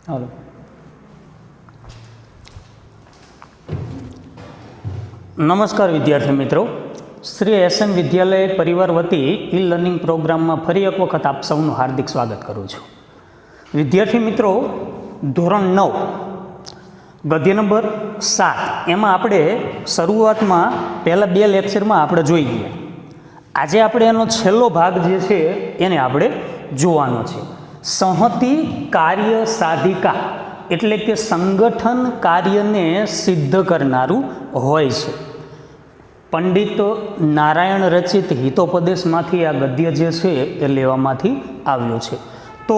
હાલો. નમસ્કાર વિદ્યાર્થી મિત્રો, શ્રી એસએન વિદ્યાલય પરિવાર વતી ઈ લર્નિંગ પ્રોગ્રામમાં ફરી એક વખત આપ સૌનું હાર્દિક સ્વાગત કરું છું. વિદ્યાર્થી મિત્રો, ધોરણ 9 ગદ્ય નંબર 7 એમાં આપણે શરૂઆતમાં પહેલાં 2 લેક્ચરમાં આપણે જોઈ ગયા. આજે આપણે એનો છેલ્લો ભાગ જે છે એને આપણે જોવાનો છે. સંહતિ કાર્ય સાધિકા એટલે કે સંગઠન કાર્યને સિદ્ધ કરનારું હોય છે. પંડિત નારાયણ રચિત હિતોપદેશમાંથી આ ગદ્ય જે છે એ લેવામાંથી આવ્યું છે. તો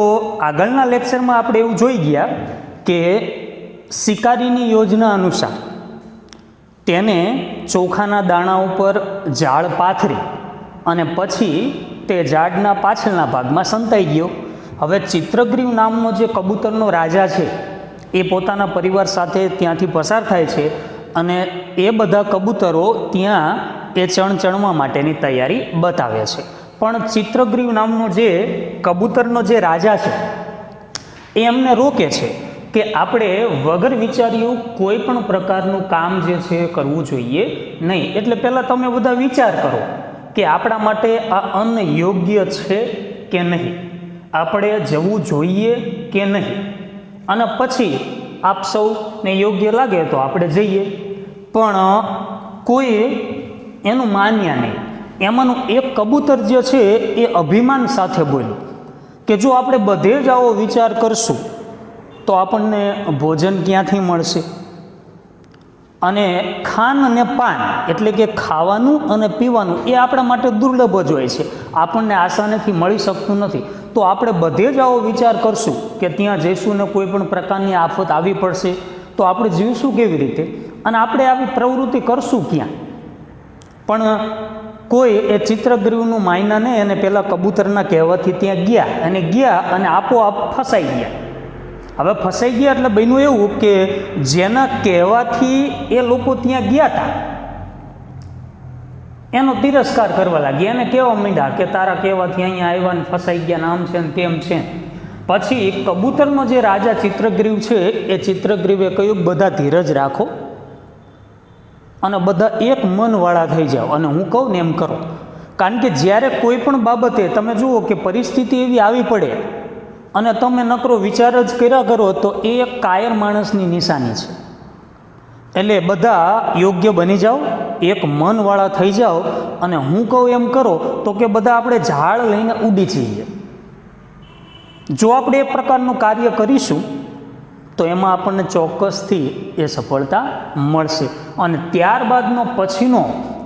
આગળના લેક્ચરમાં આપણે એવું જોઈ ગયા કે શિકારીની યોજના અનુસાર તેને ચોખાના દાણા ઉપર ઝાડ પાથરી અને પછી તે ઝાડના પાછળના ભાગમાં સંતાઈ ગયો. હવે ચિત્રગ્રીવ નામનો જે કબૂતરનો રાજા છે એ પોતાના પરિવાર સાથે ત્યાંથી પસાર થાય છે અને એ બધા કબૂતરો ત્યાં એ ચણવા માટેની તૈયારી બતાવે છે. પણ ચિત્રગ્રીવ નામનો જે કબૂતરનો જે રાજા છે એ એમને રોકે છે કે આપણે વગર વિચાર્યું કોઈ પણ પ્રકારનું કામ જે છે કરવું જોઈએ નહીં. એટલે પહેલાં તમે બધા વિચાર કરો કે આપણા માટે આ અન્ન યોગ્ય છે કે નહીં, આપણે જવું જોઈએ કે નહીં, અને પછી આપ સૌને યોગ્ય લાગે તો આપણે જઈએ. પણ કોઈ એનું માન્યા નહીં. એમાંનું એક કબૂતર જે છે એ અભિમાન સાથે બોલ્યું કે જો આપણે બધે જ આવો વિચાર કરશું તો આપણને ભોજન ક્યાંથી મળશે, અને ખાન અને પાન એટલે કે ખાવાનું અને પીવાનું એ આપણા માટે દુર્લભ જ હોય છે, આપણને આસાનીથી મળી શકતું નથી. તો આપણે બધે જ આવો વિચાર કરશું કે ત્યાં જઈશું ને કોઈ પણ પ્રકારની આફત આવી પડશે તો આપણે જીવશું કેવી રીતે, અને આપણે આવી પ્રવૃત્તિ કરશું ક્યાં. પણ કોઈ એ ચિત્રગ્રીવનું માયના એને પેલા કબૂતરના કહેવાથી ત્યાં ગયા અને આપોઆપ ફસાઈ ગયા. હવે ફસાઈ ગયા એટલે બન્યું એવું કે જેના કહેવાથી એ લોકો ત્યાં ગયા હતા એનો તિરસ્કાર કરવા લાગ્યા. એને કહેવા માંડ્યા કે તારા કહેવાથી અહીંયા આવ્યા ને ફસાઈ ગયા ને આમ છે ને તેમ છે. પછી કબૂતરનો જે રાજા ચિત્રગ્રીવ છે એ ચિત્રગ્રીવે કહ્યું બધા ધીરજ રાખો અને બધા એક મનવાળા થઈ જાઓ અને હું કહું ને એમ કરો. કારણ કે જ્યારે કોઈ પણ બાબતે તમે જુઓ કે પરિસ્થિતિ એવી આવી પડે અને તમે નકરો વિચાર જ કર્યા કરો તો એ એક કાયર માણસની નિશાની છે. એટલે બધા યોગ્ય બની જાઓ, એક મનવાળા થઈ જાઓ અને હું કહું એમ કરો તો કે બધા આપણે ઝાડ લઈને ઉડી જઈએ. જો આપણે એ પ્રકારનું કાર્ય કરીશું તો એમાં આપણને ચોક્કસથી એ સફળતા મળશે. અને ત્યારબાદનો પછીનો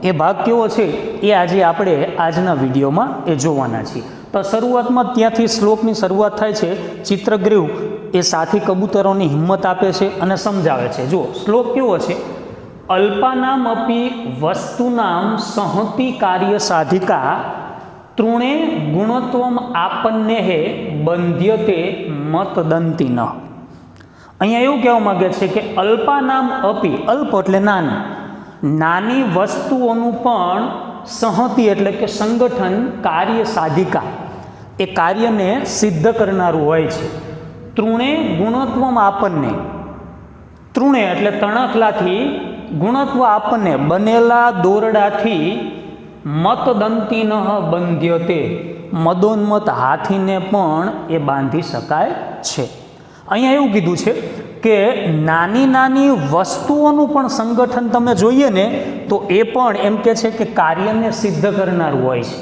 એ ભાગ કેવો છે એ આજે આપણે આજના વિડીયોમાં એ જોવાના છીએ. તો શરૂઆતમાં ત્યાંથી શ્લોકની શરૂઆત થાય છે. ચિત્રગ્રીવ એ સાથી કબૂતરોની હિંમત આપે છે અને સમજાવે છે. જુઓ શ્લોક કેવો છે, અલ્પાનામ અપી વસ્તુનામ સંહતિ કાર્ય સાધિકા તૃણે ગુણત્વમ આપન્ને હે બંધ્યતે મતદંતી ન. અહીંયા એવું કહેવા માગે છે કે અલ્પાનામ અપી, અલ્પ એટલે નાની વસ્તુઓનું પણ સંહતિ એટલે કે સંગઠન કાર્ય સાધિકા એ કાર્યને સિદ્ધ કરનારું હોય છે. તૃણે ગુણત્વમ આપન્ને, તૃણે એટલે તણખલાથી, ગુણત્વ આપન્ને બનેલા દોરડાથી, મતદંતી ન બંધ્યતે મદોન્મત હાથીને પણ એ બાંધી શકાય છે. અહીંયા એવું કીધું છે કે નાની વસ્તુઓનું પણ સંગઠન તમે જોઈએ ને તો એ પણ એમ કે છે કે કાર્યને સિદ્ધ કરનારું હોય છે.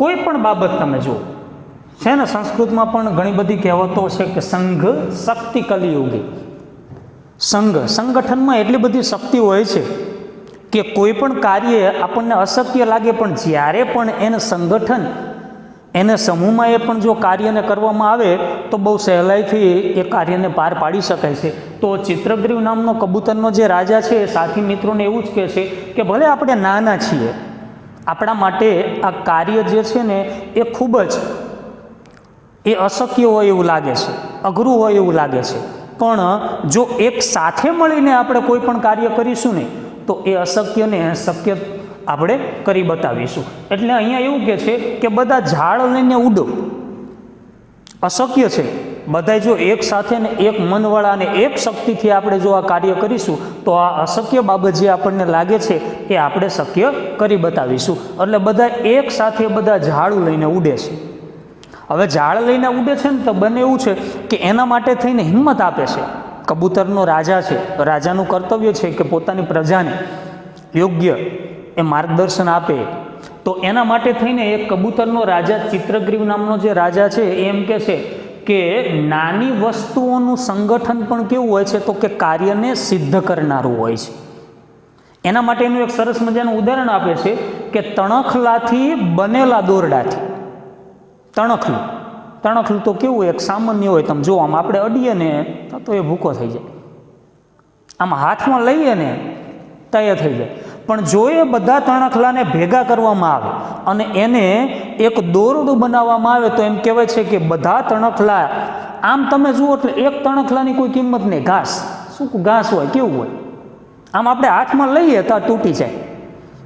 કોઈ પણ બાબત તમે જુઓ છે ને, સંસ્કૃતમાં પણ ઘણી બધી કહેવતો છે કે સંઘ શક્તિ કલિયુગી. સંગઠનમાં એટલી બધી શક્તિ હોય છે કે કોઈ પણ કાર્ય આપણને અશક્ય લાગે પણ જ્યારે પણ એને સમૂહમાં એ પણ જો કાર્યને કરવામાં આવે તો બહુ સહેલાઈથી એ કાર્યને પાર પાડી શકાય છે. તો ચિત્રગ્રીવ નામનો કબૂતરનો જે રાજા છે એ સાથી મિત્રોને એવું જ કહે છે કે ભલે આપણે નાના છીએ, આપણા માટે આ કાર્ય જે છે ને એ ખૂબ જ એ અશક્ય હોય એવું લાગે છે, અઘરું હોય એવું લાગે છે, પણ જો એક સાથે મળીને આપણે કોઈ પણ કાર્ય કરીશું ને તો એ અશક્યને શક્ય આપણે કરી બતાવીશું. એટલે અહીંયા એવું કહે છે કે બધા ઝાડ લઈને ઉડો, અશક્ય છે, બધાય જો એક સાથે ને એક મનવાળા અને એક શક્તિથી આપણે જો આ કાર્ય કરીશું તો આ અશક્ય બાબત જે આપણને લાગે છે એ આપણે શક્ય કરી બતાવીશું. એટલે બધા એક સાથે બધા ઝાડું લઈને ઉડે છે. હવે ઝાડ લઈને ઉડે છે ને તો બને એવું છે કે એના માટે થઈને હિંમત આપે છે. કબૂતરનો રાજા છે, રાજાનું કર્તવ્ય છે કે પોતાની પ્રજાને યોગ્ય એ માર્ગદર્શન આપે. તો એના માટે થઈને એક કબૂતરનો રાજા ચિત્રગ્રીવ નામનો જે રાજા છે એમ કહે છે કે નાની વસ્તુઓનું સંગઠન પણ કેવું હોય છે તો કે કાર્યને સિદ્ધ કરનારું હોય છે. એના માટેનું એક સરસ મજાનું ઉદાહરણ આપે છે કે તણખલાથી બનેલા દોરડાથી. તણખલું તો કેવું એક સામાન્ય હોય, તમે જો આમ આપણે અડીએ ને તો એ ભૂકો થઈ જાય, આમ હાથમાં લઈએ ને તૈયાર થઈ જાય. પણ જો એ બધા તણખલાને ભેગા કરવામાં આવે અને એને એક દોરડું બનાવવામાં આવે તો એમ કહેવાય છે કે બધા તણખલા આમ તમે જુઓ એટલે એક તણખલાની કોઈ કિંમત નહીં. શું ઘાસ હોય કેવું હોય, આમ આપણે હાથમાં લઈએ તો તૂટી જાય.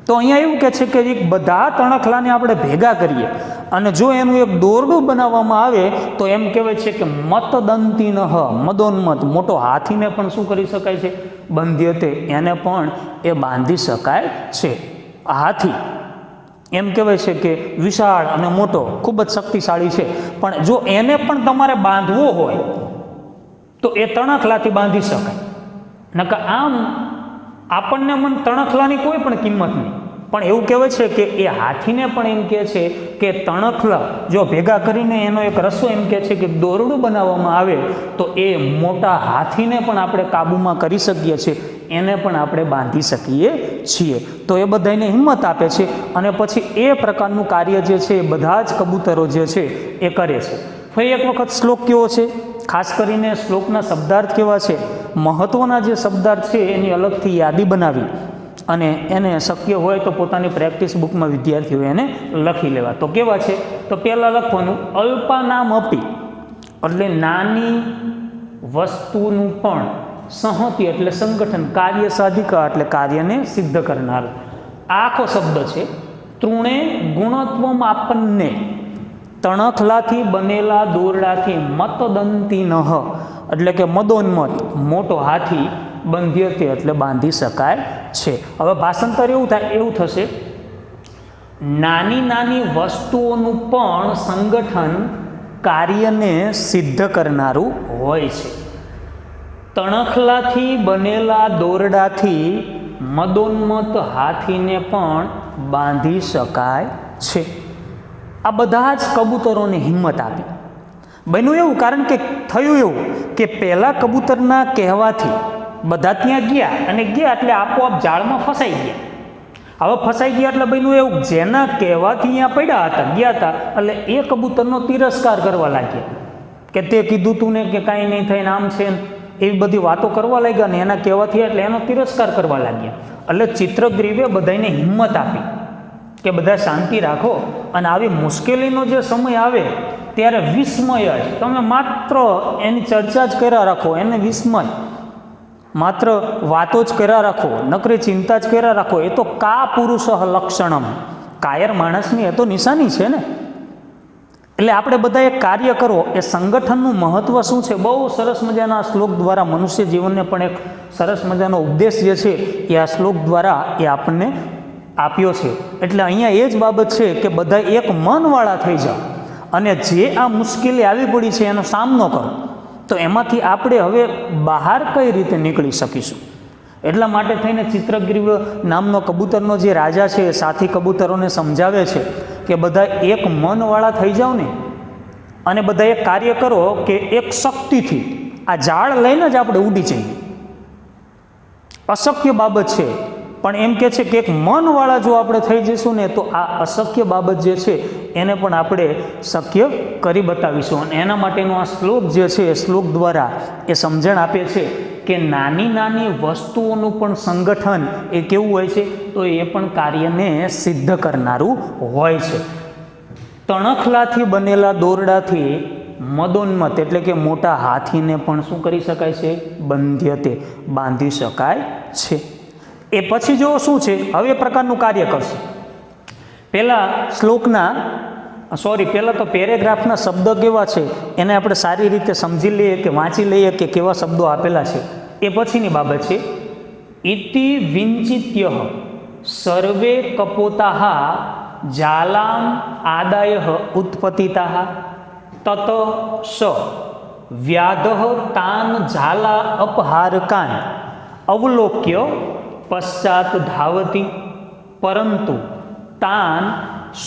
તો અહીંયા એવું કહે છે કે એક બધા તણખલાને આપણે ભેગા કરીએ અને જો એનું એક દોરડું બનાવવામાં આવે તો એમ કહેવાય છે કે મતદંતીન મદોન્મત, મોટો હાથીને પણ શું કરી શકાય છે, બંધ્યતે, એને પણ એ બાંધી શકાય છે. હાથી એમ કહેવાય છે કે વિશાળ અને મોટો, ખૂબ જ શક્તિશાળી છે, પણ જો એને પણ તમારે બાંધવો હોય તો એ તણખલાથી બાંધી શકાય. નકર આમ આપણને મન તણખલાની કોઈ પણ કિંમત નહીં. પણ એવું કહેવાય છે કે એ હાથીને પણ એમ કહે છે કે તણખલા જો ભેગા કરીને એનો એક રસ્સો એમ કહે છે કે દોરડું બનાવવામાં આવે તો એ મોટા હાથીને પણ આપણે કાબૂમાં કરી શકીએ છીએ, એને પણ આપણે બાંધી શકીએ છીએ. તો એ બધાને હિંમત આપે છે અને પછી એ પ્રકારનું કાર્ય જે છે એ બધા જ કબૂતરો જે છે એ કરે છે. ફરી એક વખત શ્લોક કેવો છે, ખાસ કરીને શ્લોકના શબ્દાર્થ કેવા છે, મહત્ત્વના જે શબ્દાર્થ છે એની અલગથી યાદી બનાવી અને એને શક્ય હોય તો પોતાની પ્રેક્ટિસ બુકમાં વિદ્યાર્થીઓએ એને લખી લેવા. તો કેવા છે, તો પહેલાં લખવાનું અલ્પાનામ અપી, એટલે નાની વસ્તુનું પણ સંહતિ એટલે સંગઠન, કાર્ય સાધિકા એટલે કાર્યને સિદ્ધ કરનાર. આખો શબ્દ છે. તૃણે ગુણત્વમ આપણને, તણખલાથી બનેલા દોરડાથી મતદંતી નહ એટલે કે મદોન્મત, મોટો હાથી, બંધ્યતે એટલે બાંધી શકાય છે. હવે ભાષાંતર એવું થશે, નાની નાની વસ્તુઓનું પણ સંગઠન કાર્યને સિદ્ધ કરનારું હોય છે. તણખલાથી બનેલા દોરડાથી મદોન્મત હાથીને પણ બાંધી શકાય છે. આ બધા જ કબૂતરોને હિંમત આપી. બન્યું એવું, કારણ કે થયું એવું કે પહેલાં કબૂતરના કહેવાથી બધા ત્યાં ગયા અને ગયા એટલે આપોઆપ જાળમાં ફસાઈ ગયા. હવે ફસાઈ ગયા એટલે બન્યું એવું, જેના કહેવાથી અહીંયા પડ્યા હતા, ગયા હતા, એટલે એ કબૂતરનો તિરસ્કાર કરવા લાગ્યા કે તે કીધું તું ને કે કાંઈ નહીં થાય ને આમ છે ને એવી બધી વાતો કરવા લાગ્યા ને એના કહેવાથી એટલે એનો તિરસ્કાર કરવા લાગ્યા. એટલે ચિત્રગ્રીવે બધાને હિંમત આપી કે બધા શાંતિ રાખો અને આવી મુશ્કેલીનો જે સમય આવે ત્યારે વિસ્મય જ, તમે માત્ર એની ચર્ચા જ કર્યા રાખો, એને વિસ્મય માત્ર વાતો જ કર્યા રાખો, નકરી ચિંતા જ કર્યા રાખો. એ તો કા પુરુષ લક્ષણમ, કાયર માણસની એ તો નિશાની છે ને. એટલે આપણે બધા એક કાર્ય કરો, એ સંગઠનનું મહત્ત્વ શું છે, બહુ સરસ મજાના શ્લોક દ્વારા મનુષ્ય જીવનને પણ એક સરસ મજાનો ઉપદેશ જે છે એ આ શ્લોક દ્વારા એ આપણને આપ્યો છે. એટલે અહીંયા એ જ બાબત છે કે બધા એક મનવાળા થઈ જાઓ અને જે આ મુશ્કેલી આવી પડી છે એનો સામનો કરો, તો એમાંથી આપણે હવે બહાર કઈ રીતે નીકળી શકીશું. એટલા માટે થઈને ચિત્રગ્રીવ નામનો કબૂતરનો જે રાજા છે એ સાથી કબૂતરોને સમજાવે છે કે બધા એક મનવાળા થઈ જાઓ ને અને બધા એક કાર્ય કરો કે એક શક્તિથી આ ઝાડ લઈને જ આપણે ઉડી જઈએ. અશક્ય બાબત છે, પણ એમ કહે છે કે એક મનવાળા જો આપણે થઈ જઈશું ને તો આ અશક્ય બાબત જે છે એને પણ આપણે શક્ય કરી બતાવીશું. અને એના માટેનો આ શ્લોક જે છે એ શ્લોક દ્વારા એ સમજણ આપે છે કે નાની નાની વસ્તુઓનું પણ સંગઠન એ કેવું હોય છે, તો એ પણ કાર્યને સિદ્ધ કરનારું હોય છે. તણખલાથી બનેલા દોરડાથી મદોન્મત એટલે કે મોટા હાથીને પણ શું કરી શકાય છે, બંધ્યતે બાંધી શકાય છે. એ પછી જો શું છે, હવે એ પ્રકારનું કાર્ય કરશે. પહેલાં શ્લોકના સોરી, પહેલાં તો પેરેગ્રાફના શબ્દ કેવા છે એને આપણે સારી રીતે સમજી લઈએ કે વાંચી લઈએ કે કેવા શબ્દો આપેલા છે, એ પછીની બાબત છે. ઇતિ વિંચિત્ય સર્વે કપોતાઃ જાલામ આદાય ઉત્પતિતાઃ તત સ વ્યાધઃ તાન ઝાલા અપહારકાન અવલોક્ય પશ્ચાત ધાવતી પરંતુ તાન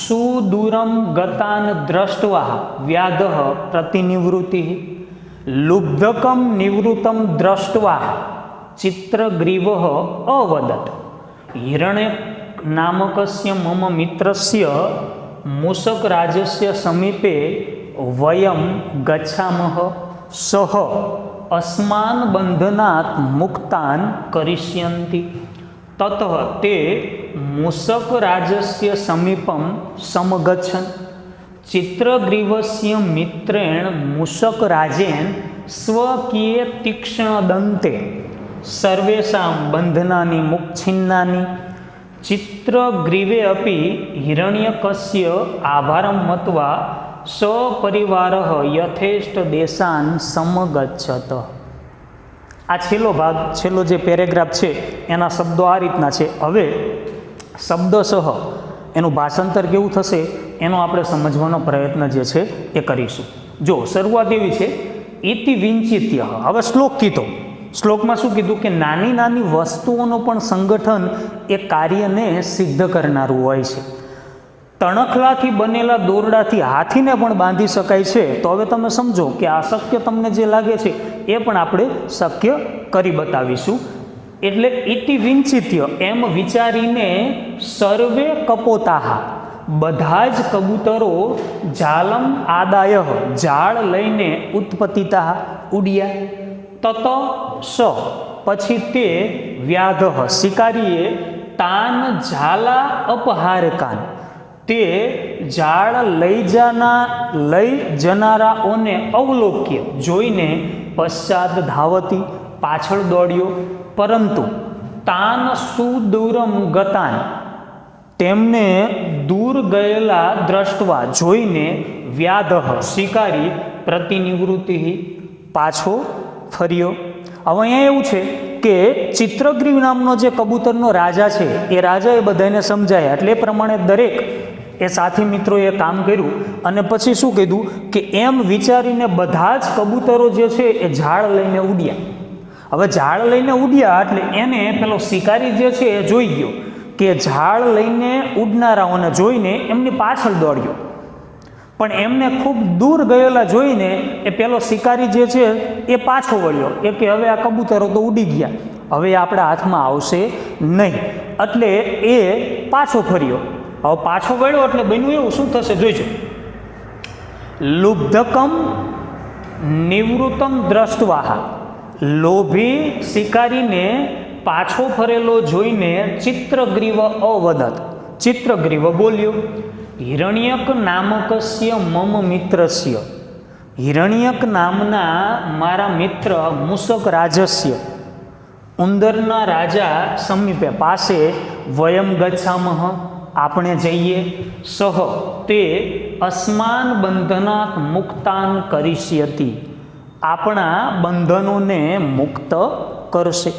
સુદૂરમ ગતાન દ્રષ્ટવા વ્યાધઃ પ્રતિનિવૃત્તિ લુબ્ધકમ નિવૃત્તમ દ્રષ્ટવા ચિત્રગ્રીવઃ અવદત હિરણ્ય નામકસ્ય મમ મિત્રસ્ય મૂષકરાજસ્ય સમીપે વયમ ગચ્છામઃ સહ અસ્માન બંધનાત મુક્તાન કરિષ્યન્તિ તતઃ તે મૂષકરાજસ્ય સમીપમ સમગચ્છન ચિત્રગ્રીવસ્ય મિત્રેણ મૂષકરાજેન સ્વકીય તીક્ષ્ણદંતે સર્વેષાં બંધનાની મુક્છિન્નાની ચિત્રગ્રીવે અપી હિરણ્યકસ્ય આભારમ મત્વા સપરિવારઃ યથેષ્ટ દેશાન સમગચ્છત. આ છેલ્લો ભાગ, છેલ્લો જે પેરેગ્રાફ છે એના શબ્દો આ રીતના છે. હવે શબ્દસહ એનું ભાષાંતર કેવું થશે એનો આપણે સમજવાનો પ્રયત્ન જે છે એ કરીશું. જો શરૂઆત એવી છે, ઇતિ વિંચિત્ય. હવે શ્લોક કીધો, શ્લોકમાં શું કીધું કે નાની નાની વસ્તુઓનું પણ સંગઠન એ કાર્યને સિદ્ધ કરનારું હોય છે. તણખલાથી બનેલા દોરડાથી હાથીને પણ બાંધી શકાય છે. તો હવે તમે સમજો કે આ શક્ય તમને જે લાગે છે એ પણ આપણે શક્ય કરી બતાવીશું. એટલે ઇતિ વિંચિત્ય એમ વિચારીને સર્વે કપોતાઃ બધા જ કબૂતરો જાલમ આદાય જાળ લઈને ઉત્પતિતા ઉડ્યા. તત સ પછી તે વ્યાધઃ શિકારીએ તાન ઝાલા અપહારકાન તે જાળ લઈ જનારાઓને અવલોક્ય જોઈને પશ્ચાત ધાવતી પાછળ દોડ્યો પરંતુ તાન સુદૂરમ ગતાન તેમને દૂર ગયેલા દ્રષ્ટવા જોઈને વ્યાધઃ શિકારી પ્રતિનિવૃત્તિ પાછો ફર્યો. હવે અહીંયા એવું છે કે ચિત્રગ્રીવ નામનો જે કબૂતરનો રાજા છે એ રાજાએ બધાને સમજાયા એટલે એ પ્રમાણે દરેક એ સાથી મિત્રોએ કામ કર્યું અને પછી શું કીધું કે એમ વિચારીને બધા જ કબૂતરો જે છે એ ઝાડ લઈને ઉડ્યા. હવે ઝાડ લઈને ઉડ્યા એટલે એને પેલો શિકારી જે છે એ જોઈ ગયો કે ઝાડ લઈને ઉડનારાઓને જોઈને એમની પાછળ દોડ્યો. પણ એમને ખૂબ દૂર ગયેલા જોઈને એ પેલો શિકારી જે છે એ પાછો વળ્યો એ કે હવે આ કબૂતરો તો ઉડી ગયા, હવે આપણા હાથમાં આવશે નહીં. એટલે એ પાછો ફર્યો. હવે પાછો વળ્યો એટલે બન્યું એવું શું થશે જોઈજો. લુબ્ધકમ નિવૃત્તમ દ્રષ્ટવાહ લોભી શિકારીને પાછો ફરેલો જોઈને ચિત્રગ્રીવ અવદત ચિત્રગ્રીવ બોલ્યો હિરણ્યક નામકસ્ય મમ મિત્રસ્ય હિરણ્યક નામના મારા મિત્ર મૂષક રાજસ્ય ઉંદરના રાજા સમીપે પાસે વયમ ગચ્છામઃ આપણે જઈએ સહ તે અસ્માન બંધનાત મુક્તાન કરિષ્યતિ આપણા બંધનોને મુક્ત કરશે.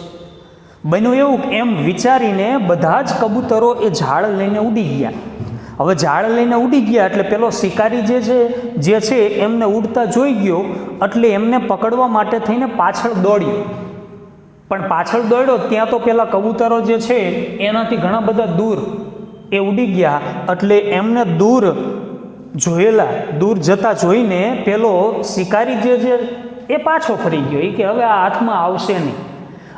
બન્યું એવું એમ વિચારીને બધા જ કબૂતરો એ ઝાડ લઈને ઉડી ગયા. હવે ઝાડ લઈને ઉડી ગયા એટલે પેલો શિકારી જે છે એમને ઉડતા જોઈ ગયો એટલે એમને પકડવા માટે થઈને પાછળ દોડ્યો. પણ પાછળ દોડ્યો ત્યાં તો પેલા કબૂતરો જે છે એનાથી ઘણા બધા દૂર એ ઉડી ગયા એટલે એમને દૂર જતા જોઈને પેલો શિકારી જે છે એ પાછો ફરી ગયો એ કે હવે આ હાથમાં આવશે નહીં.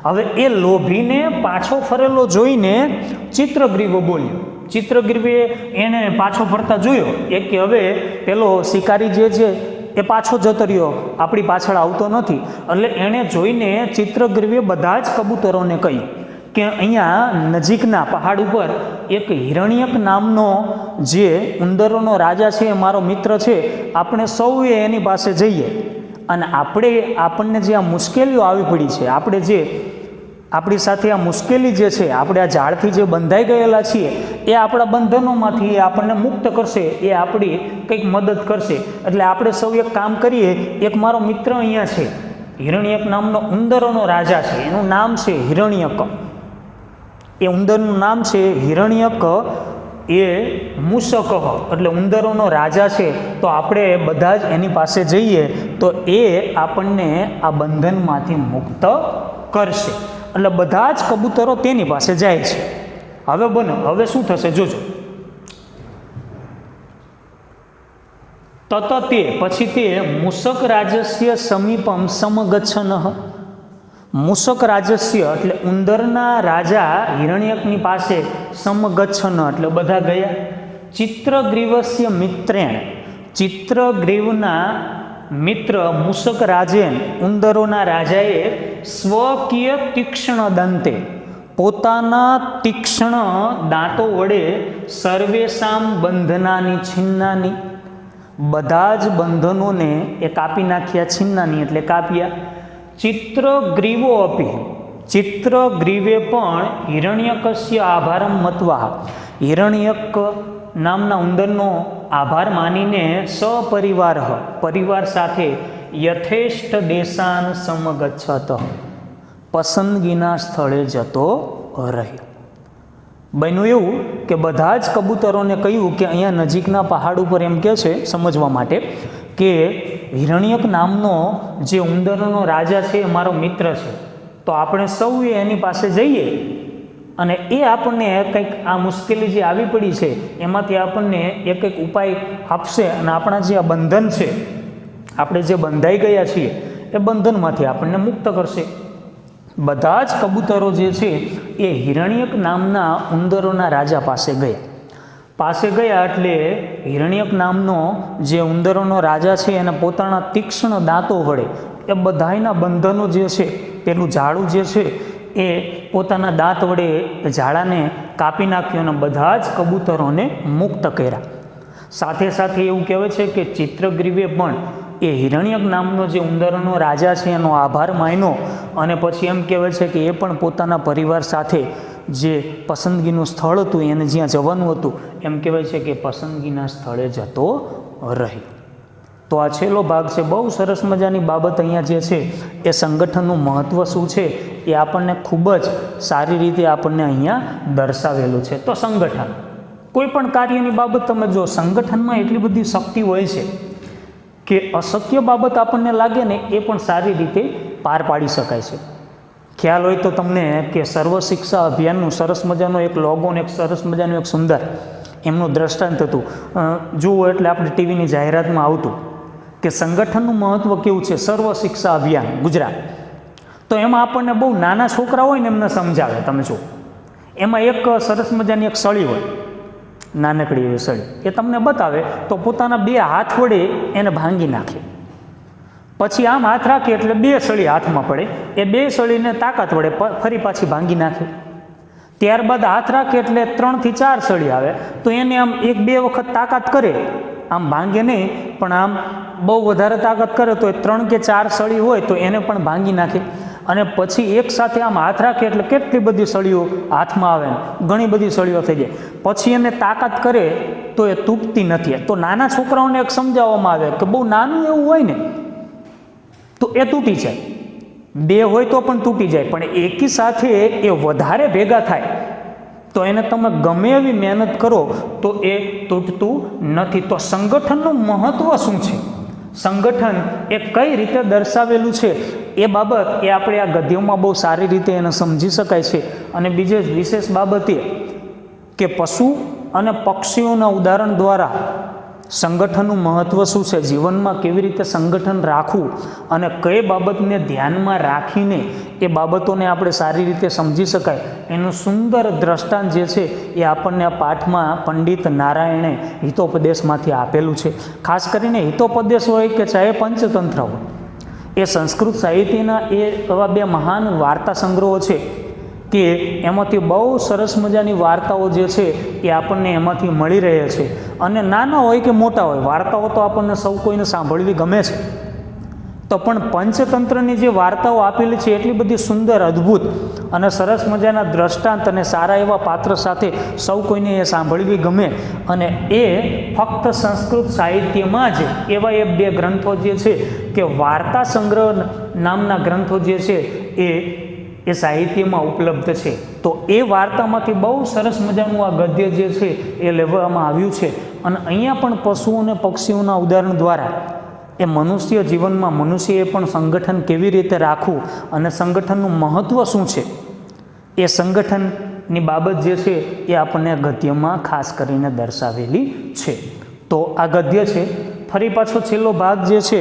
હવે એ લોભીને પાછો ફરેલો જોઈને ચિત્રગ્રીવ બોલ્યો. ચિત્રગ્રીવે એને પાછો ફરતા જોયો એ કે હવે પેલો શિકારી જે છે એ પાછો જતો રહ્યો, આપણી પાછળ આવતો નથી. એટલે એણે જોઈને ચિત્રગ્રીવે બધા જ કબૂતરોને કહ્યું કે અહીંયા નજીકના પહાડ ઉપર એક હિરણ્યક નામનો જે ઉંદરોનો રાજા છે મારો મિત્ર છે, આપણે સૌએ એની પાસે જઈએ અને આપણને જે આ મુશ્કેલીઓ આવી પડી છે, આપણે જે આપણી સાથે આ મુશ્કેલી જે છે, આપણે આ ઝાડથી જે બંધાઈ ગયેલા છીએ એ આપણા બંધનોમાંથી એ આપણને મુક્ત કરશે, એ આપણી કંઈક મદદ કરશે. એટલે આપણે સૌ એક કામ કરીએ. એક મારો મિત્ર અહીંયા છે, હિરણ્યક નામનો ઉંદરોનો રાજા છે, એનું નામ છે હિરણ્યક. એ ઉંદરનું નામ છે હિરણ્યક, એ મૂષક એટલે ઉંદરોનો રાજા છે. તો આપણે બધા જ એની પાસે જઈએ તો એ આપણને આ બંધનમાંથી મુક્ત કરશે. એટલે બધા જ કબૂતરો તેની પાસે જાય છે. હવે શું થશે જોજો. તત તે પછી તે મૂષક રાજસ્ય સમીપમ સમગચ્છન. મૂષક રાજસ્ય એટલે ઉંદરના રાજા હિરણ્યકની પાસે સમગચ્છન એટલે બધા ગયા. ચિત્રગ્રીવસ્ય મિત્રેણ, ચિત્રગ્રીવના મિત્ર મૂષક રાજેન ઉંદરોના રાજાએ સ્વકીય તીક્ષ્ણ દંતે પોતાના તીક્ષ્ણ દાંતો વડે સર્વેશામ બંધનાની છિન્નાની બધા જ બંધનોને એ કાપી નાખ્યા. છિન્નાની એટલે કાપ્યા. ચિત્રગ્રીવો અપી, ચિત્રગ્રીવે પણ હિરણ્યકસ્ય આભારમ મત્વા, હિરણ્યક નામના ઉંદરનો આભાર માનીને સપરિવાર પરિવાર સાથે યથેષ્ટ દેશાન સમગચ્છત પસંદગીના સ્થળે જતો રહ્યો. બન્યું એવું કે બધા જ કબૂતરોને કહ્યું કે અહીંયા નજીકના પહાડ ઉપર એમ કહે છે સમજવા માટે કે હિરણ્યક નામનો જે ઉંદરોનો રાજા છે એ મારો મિત્ર છે, તો આપણે સૌએ એની પાસે જઈએ અને એ આપણને કંઈક આ મુશ્કેલી જે આવી પડી છે એમાંથી આપણને એ કંઈક ઉપાય આપશે અને આપણા જે આ બંધન છે, આપણે જે બંધાઈ ગયા છીએ એ બંધનમાંથી આપણને મુક્ત કરશે. બધા જ કબૂતરો જે છે એ હિરણ્યક નામના ઉંદરોના રાજા પાસે ગયા એટલે હિરણ્યક નામનો જે ઉંદરોનો રાજા છે એને પોતાના તીક્ષ્ણ દાંતો વડે એ બધાયના બંધનો જે છે, પેલું ઝાડું જે છે એ પોતાના દાંત વડે ઝાડાને કાપી નાખ્યું અને બધા જ કબૂતરોને મુક્ત કર્યા. સાથે સાથે એવું કહેવાય છે કે ચિત્રગ્રીવે પણ એ હિરણ્યક નામનો જે ઉંદરોનો રાજા છે એનો આભાર માન્યો અને પછી એમ કહેવાય છે કે એ પણ પોતાના પરિવાર સાથે જે પસંદગીનું સ્થળ હતું એને જ્યાં જવાનું હતું એમ કહેવાય છે કે પસંદગીના સ્થળે જતો રહ્યો. તો આ છેલ્લો ભાગ છે. બહુ સરસ મજાની બાબત અહીંયા જે છે એ સંગઠનનું મહત્ત્વ શું છે એ આપણને ખૂબ જ સારી રીતે આપણને અહીંયા દર્શાવેલું છે. તો સંગઠન, કોઈ પણ કાર્યની બાબત તમે જો, સંગઠનમાં એટલી બધી શક્તિ હોય છે કે અશક્ય બાબત આપણને લાગે ને એ પણ સારી રીતે પાર પાડી શકાય છે. ખ્યાલ હોય તો તમને કે સર્વ શિક્ષા અભિયાનનું સરસ મજાનો એક લોગો ને એક સરસ મજાનું એક સુંદર એમનું દ્રષ્ટાંત હતું. જુઓ એટલે આપણે ટીવીની જાહેરાતમાં આવતું કે સંગઠનનું મહત્ત્વ કેવું છે. સર્વ શિક્ષા અભિયાન ગુજરાત, તો એમાં આપણને બહુ નાના છોકરા હોય ને એમને સમજાવે. તમે જુઓ એમાં એક સરસ મજાની એક સળી હોય, નાનકડી એવી સળી, એ તમને બતાવે તો પોતાના બે હાથ વડે એને ભાંગી નાખે. પછી આમ હાથ રાખે એટલે બે સળી હાથમાં પડે, એ બે સળીને તાકાત વડે ફરી પાછી ભાંગી નાખે. ત્યારબાદ હાથ રાખે એટલે 3 થી 4 સળી આવે, તો એને આમ 1-2 વખત તાકાત કરે, આમ ભાંગે નહીં પણ આમ બહુ વધારે તાકાત કરે તો 3 કે 4 સળી હોય તો એને પણ ભાંગી નાખે. અને પછી એક સાથે આમ હાથ રાખે એટલે કેટલી બધી સળીઓ હાથમાં આવે, ઘણી બધી સળીઓ થઈ જાય. પછી એને તાકાત કરે તો એ તૂટતી નથી. તો નાના છોકરાઓને એક સમજાવવામાં આવે કે બહુ નાનું એવું હોય ને તો એ તૂટી જાય, 2 હોય તો પણ તૂટી જાય, પણ એકી સાથે એ વધારે ભેગા થાય તો એને તમે ગમે એવી મહેનત કરો તો એ તૂટતું નથી. તો સંગઠનનું મહત્ત્વ શું છે, સંગઠન એ કઈ રીતે દર્શાવેલું છે એ બાબત એ આપણે આ ગદ્યોમાં બહુ સારી રીતે એને સમજી શકાય છે. અને બીજી વિશેષ બાબત એ કે પશુ અને પક્ષીઓના ઉદાહરણ દ્વારા સંગઠનનું મહત્ત્વ શું છે, જીવનમાં કેવી રીતે સંગઠન રાખવું અને કઈ બાબતને ધ્યાનમાં રાખીને એ બાબતોને આપણે સારી રીતે સમજી શકાય એનું સુંદર દ્રષ્ટાંત જે છે એ આપણને આ પાઠમાં પંડિત નારાયણે હિતોપદેશમાંથી આપેલું છે. ખાસ કરીને હિતોપદેશ હોય કે ચાહે પંચતંત્ર હોય, એ સંસ્કૃત સાહિત્યના એ એવા 2 મહાન વાર્તા સંગ્રહો છે કે એમાંથી બહુ સરસ મજાની વાર્તાઓ જે છે એ આપણને એમાંથી મળી રહે છે. અને નાના હોય કે મોટા હોય, વાર્તાઓ તો આપણને સૌ કોઈને સાંભળવી ગમે છે. તો પણ પંચતંત્રની જે વાર્તાઓ આપેલી છે એટલી બધી સુંદર, અદ્ભુત અને સરસ મજાના દ્રષ્ટાંત અને સારા એવા પાત્ર સાથે સૌ કોઈને એ સાંભળવી ગમે. અને એ ફક્ત સંસ્કૃત સાહિત્યમાં જ એવા એ 2 ગ્રંથો જે છે કે વાર્તા સંગ્રહ નામના ગ્રંથો જે છે એ સાહિત્યમાં ઉપલબ્ધ છે. તો એ વાર્તામાંથી બહુ સરસ મજાનું આ ગદ્ય જે છે એ લેવામાં આવ્યું છે. અને અહીંયા પણ પશુઓ અને પક્ષીઓના ઉદાહરણ દ્વારા એ મનુષ્ય જીવનમાં મનુષ્યએ પણ સંગઠન કેવી રીતે રાખવું અને સંગઠનનું મહત્ત્વ શું છે એ સંગઠનની બાબત જે છે એ આપણને ગદ્યમાં ખાસ કરીને દર્શાવેલી છે. તો આ ગદ્ય છે. ફરી પાછો છેલ્લો ભાગ જે છે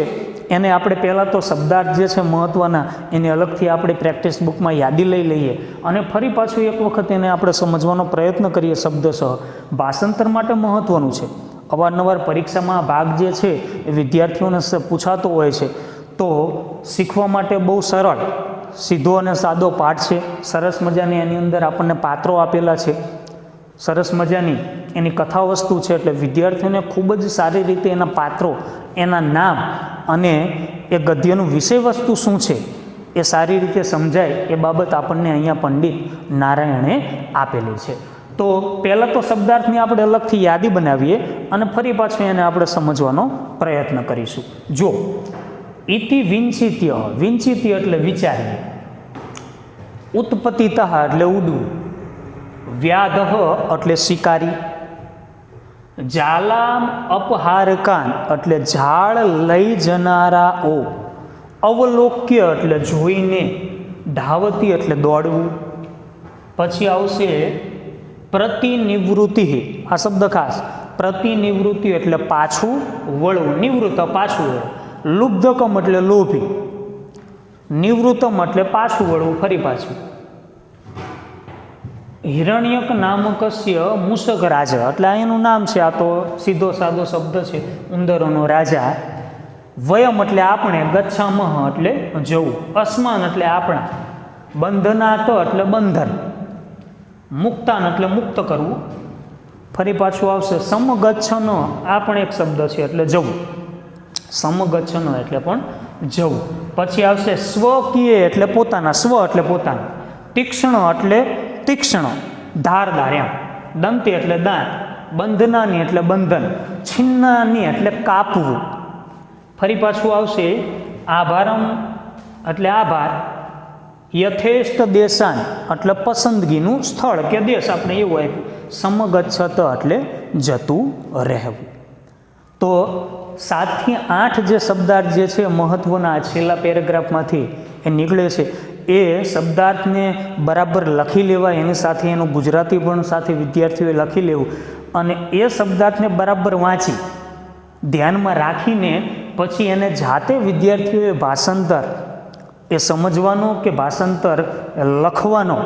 એને આપણે પહેલાં તો શબ્દાર્થ જે છે મહત્ત્વના એની અલગથી આપણે પ્રેક્ટિસ બુકમાં યાદી લઈ લઈએ અને ફરી પાછું એક વખત એને આપણે સમજવાનો પ્રયત્ન કરીએ શબ્દસહ. ભાષાંતર માટે મહત્ત્વનું છે. અવારનવાર પરીક્ષામાં ભાગ જે છે એ વિદ્યાર્થીઓને પૂછાતો હોય છે. તો શીખવા માટે બહુ સરળ, સીધો અને સાદો પાઠ છે. સરસ મજાની એની અંદર આપણને પાત્રો આપેલા છે, સરસ મજાની એની કથા વસ્તુ છે. એટલે વિદ્યાર્થીઓને ખૂબ જ સારી રીતે એના પાત્રો, એના નામ અને એ ગદ્યનું વિષય વસ્તુ શું છે એ સારી રીતે સમજાય એ બાબત આપણને અહીંયા પંડિત નારાયણે આપેલી છે. તો પહેલાં તો શબ્દાર્થની આપણે અલગથી યાદી બનાવીએ અને ફરી પાછું એને આપણે સમજવાનો પ્રયત્ન કરીશું. જો ઇતિ વિંચિત્ય, વિંચિત્ય એટલે વિચારીએ, ઉત્પતિતઃ એટલે ઉડવું, વ્યાધઃ એટલે શિકારી, જાલામ અપહારકાન એટલે ઝાડ લઈ જનારાઓ, અવલોક્ય એટલે જોઈને, ધાવતી એટલે દોડવું. પછી આવશે પ્રતિનિવૃત્તિ. આ શબ્દ ખાસ, પ્રતિનિવૃત્તિ એટલે પાછું વળવું, નિવૃત્ત પાછું વળવું. લુબ્ધકમ એટલે લોભી, નિવૃત્તમ એટલે પાછું વળવું, ફરી પાછું. હિરણ્યક નામકસ્ય મૂષક રાજા એટલે આ એનું નામ છે, આ તો સીધો સાદો શબ્દ છે, ઉંદરોનો રાજા. વયમ એટલે આપણે, ગચ્છામહ એટલે જવું, અસ્માન એટલે આપણા, બંધનાત એટલે બંધન, મુક્તાન એટલે મુક્ત કરવું. ફરી પાછું આવશે સમગચ્છનો, આ પણ એક શબ્દ છે એટલે જવું, સમગચ્છનો એટલે પણ જવું. પછી આવશે સ્વકીય એટલે પોતાના, સ્વ એટલે પોતાના, તીક્ષ્ણ એટલે તીક્ષ્ણ, ધારદાર એમ, દંતી એટલે દાંત, બંધનાની એટલે બંધન, છિન્નાની એટલે કાપવું. ફરી પાછું આવશે આભારમ એટલે આભાર, યથેષ્ટ દેશાન એટલે પસંદગીનું સ્થળ કે દેશ, આપણે એવું આપ્યું. સમગચ્છત એટલે જતું રહેવું. તો 7 થી 8 જે શબ્દાર્થ જે છે મહત્ત્વના છેલ્લા પેરેગ્રાફમાંથી એ નીકળે છે. એ શબ્દાર્થને બરાબર લખી લેવા, એની સાથે એનું ગુજરાતી પણ સાથે વિદ્યાર્થીઓએ લખી લેવું અને એ શબ્દાર્થને બરાબર વાંચી ધ્યાનમાં રાખીને પછી એને જાતે વિદ્યાર્થીઓએ ભાષાંતર એ સમજવાનો કે ભાષાંતર લખવાનો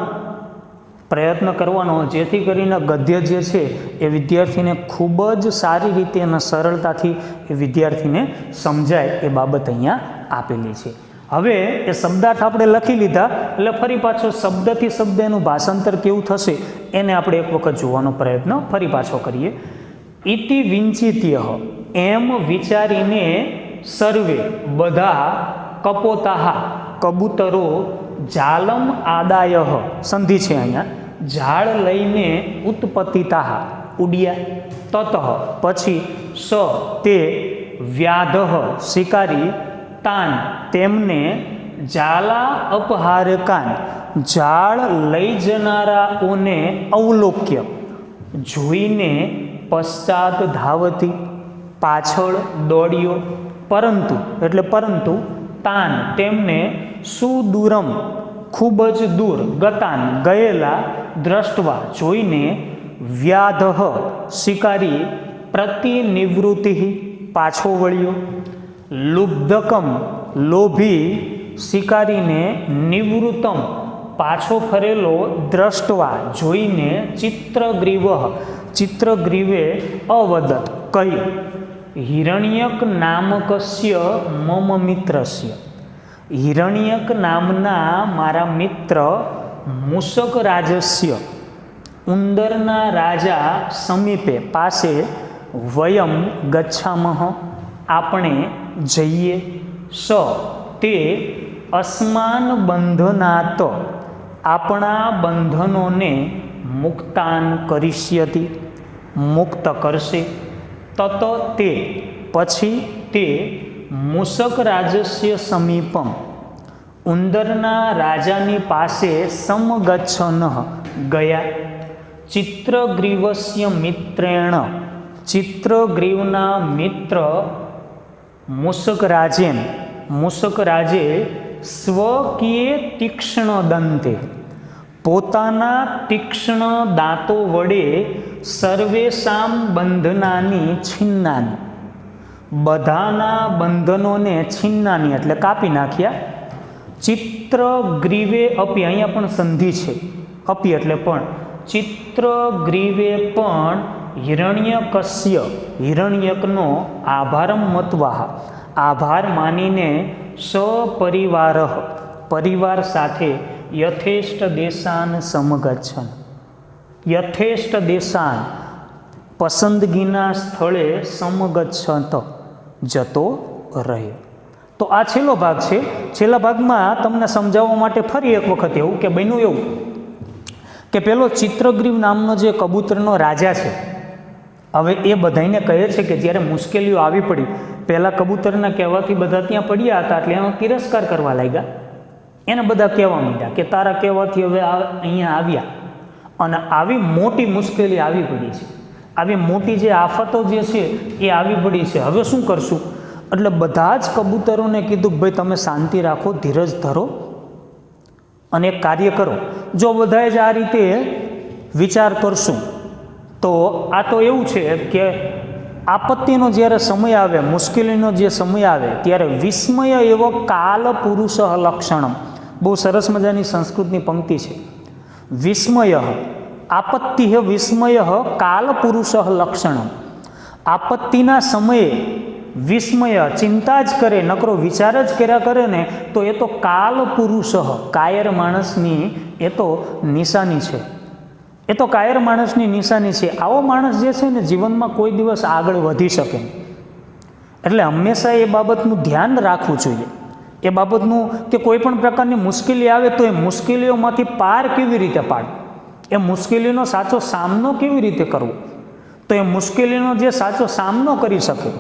પ્રયત્ન કરવાનો, જેથી કરીને ગદ્ય જે છે એ વિદ્યાર્થીને ખૂબ જ સારી રીતે અને સરળતાથી એ વિદ્યાર્થીને સમજાય એ બાબત અહીંયા આપેલી છે. હવે એ શબ્દાર્થ આપણે લખી લીધા એટલે ફરી પાછો શબ્દથી શબ્દ એનું ભાષાંતર કેવું થશે એને આપણે એક વખત જોવાનો પ્રયત્ન ફરી પાછો કરીએ. ઇતિ વિંચિત્ય એમ વિચારીને સર્વે બધા કપોતાહા કબૂતરો જાલમ આદાય સંધિ છે અહીંયા, ઝાડ લઈને ઉત્પતિતાહ ઉડ્યા, તત પછી સ તે વ્યાધ શિકારી, તાન તેમને, જાલા અપહારકાન ઝાડ લઈ જનારાઓને, અવલોક્ય જોઈને, પશ્ચાત ધાવતી પાછળ દોડ્યો, પરંતુ એટલે પરંતુ, તાન તેમને, સુદૂરમ ખૂબ જ દૂર, ગતાન ગયેલા, દ્રષ્ટવા જોઈને, વ્યાધ શિકારી પ્રતિનિવૃત્તિ પાછો વળ્યો, લુબ્ધકમ લોભી શિકારીને, નિવૃત્તમ પાછો ફરેલો, દ્રષ્ટવા જોઈને, ચિત્રગ્રીવ ચિત્રગ્રીવે અવદત કહ્યું, હિરણ્યક નામકસ્ય મમ મિત્રસ્ય હિરણ્યક નામના મારા મિત્ર, મૂષક રાજસ્ય ઉંદરના રાજા, સમીપે પાસે, વયમ ગચ્છામહ આપણે જઈએ, સ તે અસ્માન બંધનાત આપણા બંધનોને મુક્તાન કરિષ્યતિ મુક્ત કરશે. તત તે પછી તે મૂષક રાજસ્ય સમીપમ ઉંદરના રાજાની પાસે સમગચ્છન ગયા. ચિત્રગ્રીવસ્ય મિત્રેણ ચિત્રગ્રીવના મિત્ર મૂષક રાજે સ્વકીય તીક્ષ્ણ દંતે પોતાના તીક્ષ્ણ દાંતો વડે સર્વેશામ બંધનાની છિન્નાની બધાના બંધનોને છિન્નાની એટલે કાપી નાખ્યા. ચિત્રગ્રીવે અપી અહીંયા પણ સંધિ છે, અપી એટલે પણ. ચિત્રગ્રીવે પણ હિરણ્યકનો આભારમ મત્વાહ આભાર માનીને સપરિવાર પરિવાર સાથે યથેષ્ટ દેશાન સમગચ્છન યથેષ્ટ દેશાન પસંદગીના સ્થળે સમગચ્છત જતો રહ્યો. તો આ છેલ્લો ભાગ છે. છેલ્લા ભાગમાં તમને સમજાવવા માટે ફરી એક વખત એવું કે બન્યું એવું કે પેલો ચિત્રગ્રીવ નામનો જે કબૂતરનો રાજા છે, હવે એ બધાને કહે છે કે જ્યારે મુશ્કેલીઓ આવી પડી, પહેલાં કબૂતરના કહેવાથી બધા ત્યાં પડ્યા હતા એટલે એનો તિરસ્કાર કરવા લાગ્યા. એને બધા કહેવા માંડ્યા કે તારા કહેવાથી હવે અહીંયા આવ્યા અને આવી મોટી મુશ્કેલી આવી પડી છે, આવી મોટી જે આફતો જે છે એ આવી પડી છે, હવે શું કરશું? એટલે બધા જ કબૂતરોને કીધું કે ભાઈ તમે શાંતિ રાખો, ધીરજ ધરો અને એક કાર્ય કરો. જો બધાએ જ આ રીતે વિચાર કરશું તો આ તો એવું છે કે આપત્તિનો જ્યારે સમય આવે, મુશ્કેલીનો જે સમય આવે ત્યારે વિસ્મય એવો કાલ પુરુષ લક્ષણમ, બહુ સરસ મજાની સંસ્કૃતની પંક્તિ છે. વિસ્મય આપત્તિ વિસ્મય કાલ પુરુષ લક્ષણમ. આપત્તિના સમયે વિસ્મય ચિંતા જ કરે, નકરો વિચાર જ કર્યા કરે ને તો એ તો કાલ પુરુષ કાયર માણસની એ તો નિશાની છે, એ તો કાયર માણસની નિશાની છે. આવો માણસ જે છે ને જીવનમાં કોઈ દિવસ આગળ વધી શકે. એટલે હંમેશા એ બાબતનું ધ્યાન રાખવું જોઈએ, એ બાબતનું કે કોઈ પણ પ્રકારની મુશ્કેલી આવે તો એ મુશ્કેલીઓમાંથી પાર કેવી રીતે પાડવું, એ મુશ્કેલીનો સાચો સામનો કેવી રીતે કરવો. તો એ મુશ્કેલીનો જે સાચો સામનો કરી શકે,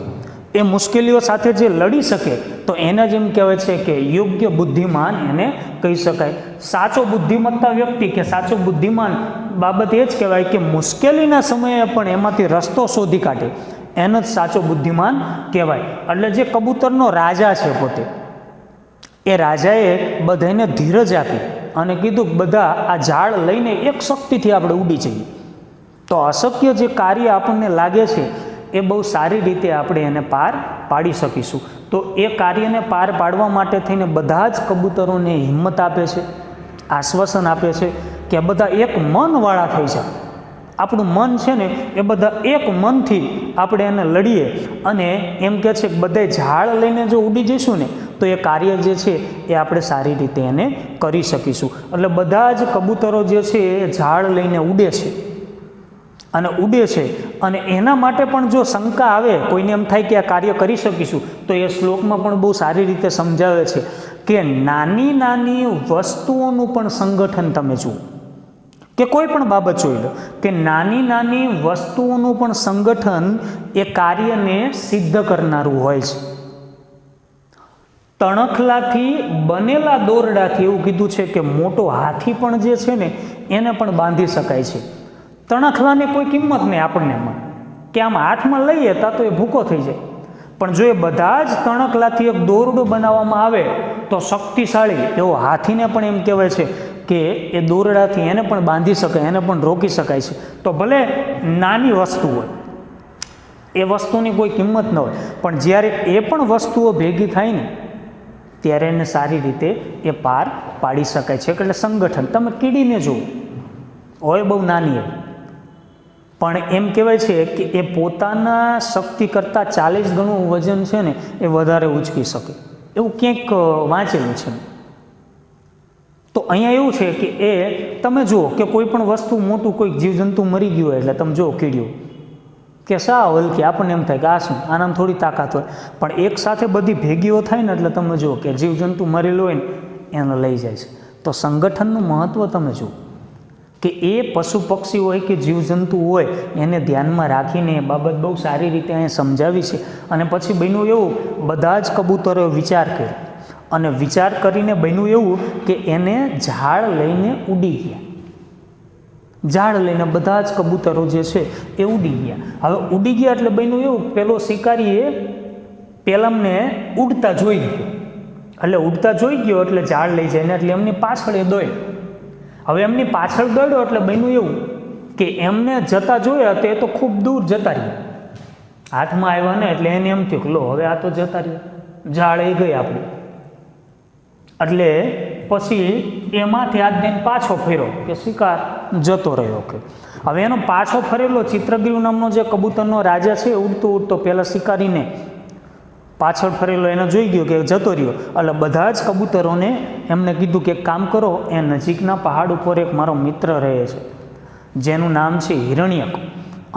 એ મુશ્કેલીઓ સાથે જે લડી શકે તો એને જ એમ કહેવાય છે કે યોગ્ય બુદ્ધિમાન એને કહી શકાય. સાચો બુદ્ધિમત્તા વ્યક્તિ કે સાચો બુદ્ધિમાન બાબત એ જ કહેવાય કે મુશ્કેલીના સમયે પણ એમાંથી રસ્તો શોધી કાઢે, એને જ સાચો બુદ્ધિમાન કહેવાય. એટલે જે કબૂતરનો રાજા છે પોતે, એ રાજાએ બધાને ધીરજ આપી અને કીધું કે બધા આ ઝાડ લઈને એક શક્તિથી આપણે ઉડી જઈએ તો અશક્ય જે કાર્ય આપણને લાગે છે એ બહુ સારી રીતે આપણે એને પાર પાડી શકીશું. તો એ કાર્યને પાર પાડવા માટે થઈને બધા જ કબૂતરોને હિંમત આપે છે, આશ્વાસન આપે છે કે બધા એક મનવાળા થઈ જાય. આપણું મન છે ને એ બધા એક મનથી આપણે એને લડીએ અને એમ કહે છે કે બધા ઝાડ લઈને જો ઉડી જઈશું ને તો એ કાર્ય જે છે એ આપણે સારી રીતે એને કરી શકીશું. એટલે બધા જ કબૂતરો જે છે એ ઝાડ લઈને ઉડે છે અને ઉડે છે. અને એના માટે પણ જો શંકા આવે, કોઈને એમ થાય કે આ કાર્ય કરી શકીશું, તો એ શ્લોકમાં પણ બહુ સારી રીતે સમજાવે છે કે નાની નાની વસ્તુઓનું પણ સંગઠન તમે જુઓ, કે કોઈ પણ બાબત જોઈ લો કે નાની નાની વસ્તુઓનું પણ સંગઠન એ કાર્યને સિદ્ધ કરનારું હોય છે. તણખલાથી બનેલા દોરડાથી એવું કીધું છે કે મોટો હાથી પણ જે છે ને એને પણ બાંધી શકાય છે. તણખલાની કોઈ કિંમત નહીં આપણને કે આમ હાથમાં લઈએ તા તો એ ભૂકો થઈ જાય, પણ જો એ બધા જ તણખલાથી એક દોરડું બનાવવામાં આવે તો શક્તિશાળી એવો હાથીને પણ એમ કહેવાય છે કે એ દોરડાથી એને પણ બાંધી શકાય, એને પણ રોકી શકાય છે. તો ભલે નાની વસ્તુ હોય, એ વસ્તુની કોઈ કિંમત ન હોય, પણ જ્યારે એ પણ વસ્તુઓ ભેગી થાય ને ત્યારે એને સારી રીતે એ પાર પાડી શકાય છે. એટલે સંગઠન, તમે કીડીને જુઓ, હોય બહુ નાની હોય પણ એમ કહેવાય છે કે એ પોતાના શક્તિ કરતાં 40 ગણું વજન છે ને એ વધારે ઉચકી શકે, એવું ક્યાંક વાંચેલું છે. તો અહીંયા એવું છે કે એ તમે જુઓ કે કોઈ પણ વસ્તુ મોટું, કોઈ જીવજંતુ મરી ગયું હોય એટલે તમે જુઓ કીડીઓ, કે સા હલકી, આપણને એમ થાય કે આ શું, આનામાં થોડી તાકાત હોય, પણ એક સાથે બધી ભેગીઓ થાય ને એટલે તમે જુઓ કે જીવજંતુ મરેલું હોય ને એને લઈ જાય છે. તો સંગઠનનું મહત્ત્વ તમે જુઓ કે એ પશુ પક્ષી હોય કે જીવજંતુ હોય એને ધ્યાનમાં રાખીને એ બાબત બહુ સારી રીતે અહીંયા સમજાવી છે. અને પછી બન્યું એવું, બધા જ કબૂતરોએ વિચાર કર્યો અને વિચાર કરીને બન્યું એવું કે એને ઝાડ લઈને ઉડી ગયા. ઝાડ લઈને બધા જ કબૂતરો જે છે એ ઉડી ગયા. હવે ઉડી ગયા એટલે બન્યું એવું, પેલો શિકારીએ પેલામને ઉડતા જોઈ ગયો, એટલે ઉડતા જોઈ ગયો એટલે ઝાડ લઈ જાય ને એટલે એમની પાછળ એ દોડ્યો. હવે એમની પાછળ દોડ્યો એટલે બન્યું એવું કે એમને જતા જોયા તો એ તો ખૂબ દૂર જતા રહ્યા, હાથમાં આવ્યા ને એટલે એને એમ થયું કે લો હવે આ તો જતા રહ્યા, ઝાડ એ ગઈ આપણી. એટલે પછી એમાંથી હાથ દઈને પાછો ફર્યો કે શિકાર જતો રહ્યો. કે હવે એનો પાછો ફરેલો ચિત્રગીર નામનો જે કબૂતરનો રાજા છે, ઉડતો ઉડતો પહેલાં શિકારીને પાછળ ફરેલો એને જોઈ ગયો કે જતો રહ્યો. એટલે બધા જ કબૂતરોને એમને કીધું કે એક કામ કરો, એ નજીકના પહાડ ઉપર એક મારો મિત્ર રહે છે જેનું નામ છે હિરણ્યક,